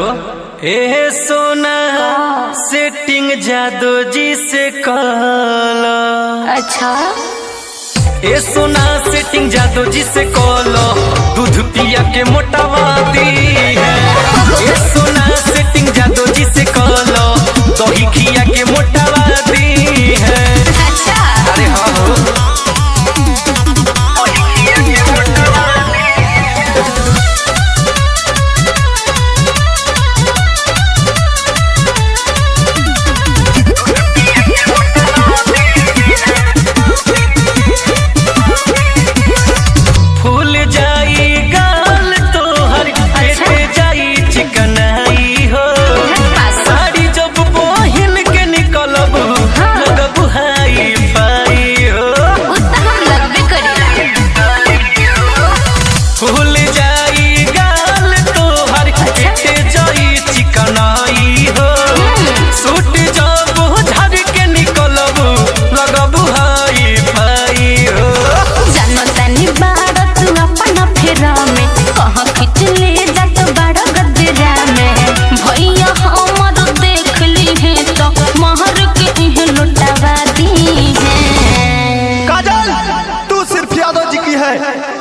हो। ए सोना सेटिंग जादू जी से कॉलो। अच्छा ए सोना सेटिंग जादू जी से कॉलो, दूध पिया के मोटावा दी है। ए सोना सेटिंग जादू जी से कॉलो, दही खिया के मोटावा दी है। अच्छा अरे हाँ हो।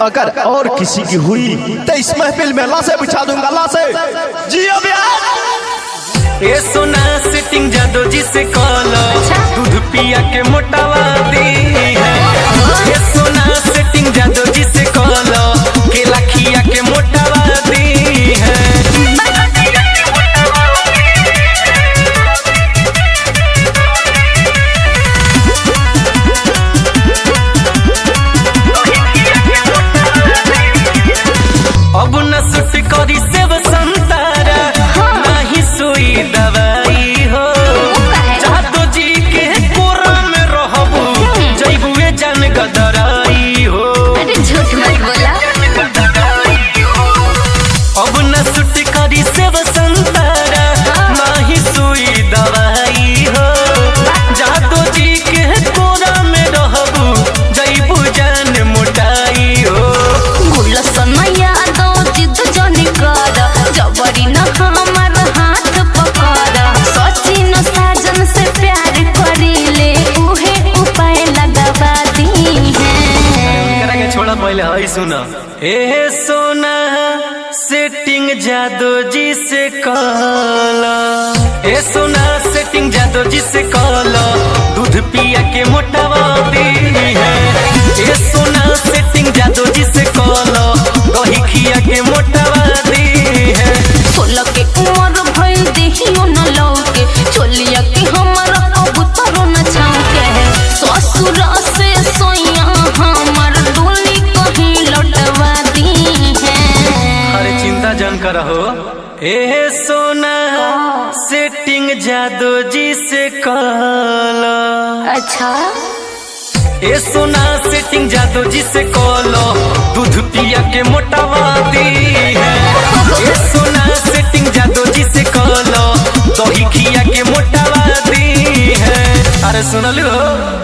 अगर और किसी की हुई तो इस महफिल में लाशें बिछा दूंगा, लाशें। जियो बिहार। ए सोना सेटिंग जादू जी से कॉलो, दूध पिया के मोटावा दी है। ए सोना सेटिंग जादू जी से कॉलो, केला खिया के मोटावा दी है। अब न सुट करी सेव संतारा, नहीं सुई दवाई हो। जादू जी के कोरा में रहबू, जइबुए जान गदराई हो। अरे झूठ मत बोला। अब न सुट करी सेव संतारा, नहीं सुई दवाई हो। जादू जी के कोरा में रहबू, जइबू जान मोटाई हो। गुलसनया जबरी न हमार हाथ पकड़, सचिन साजन से प्यार करीले, उहे उपाय लगवा दी है। छोड़ा पहले हाई सुना। ए सोना सेटिंग जादू जी से कॉलो। ए सोना सेटिंग जादू जी से कॉलो, दूध पिया के मोटावा दी है। ए सोना सेटिंग जादू जी से कॉलो, दही खिया के मोटावा दी है। 16 के उम्र भइल देहियो न लौके, चोलिया के हमर कबूतरो न छाके। ससुर से सोया हमर डोली कहीं लौटवा दी है। अरे चिंता जान कर हो। ए सोना सेटिंग जादू जी से कॉलो। अच्छा ए सोना सेटिंग जादू जी से कॉलो, दूध पिया के मोटावा दी है। ए सोना सेटिंग जादू जी से कॉलो, दही खिया के मोटावा दी है। अरे सुनल हो।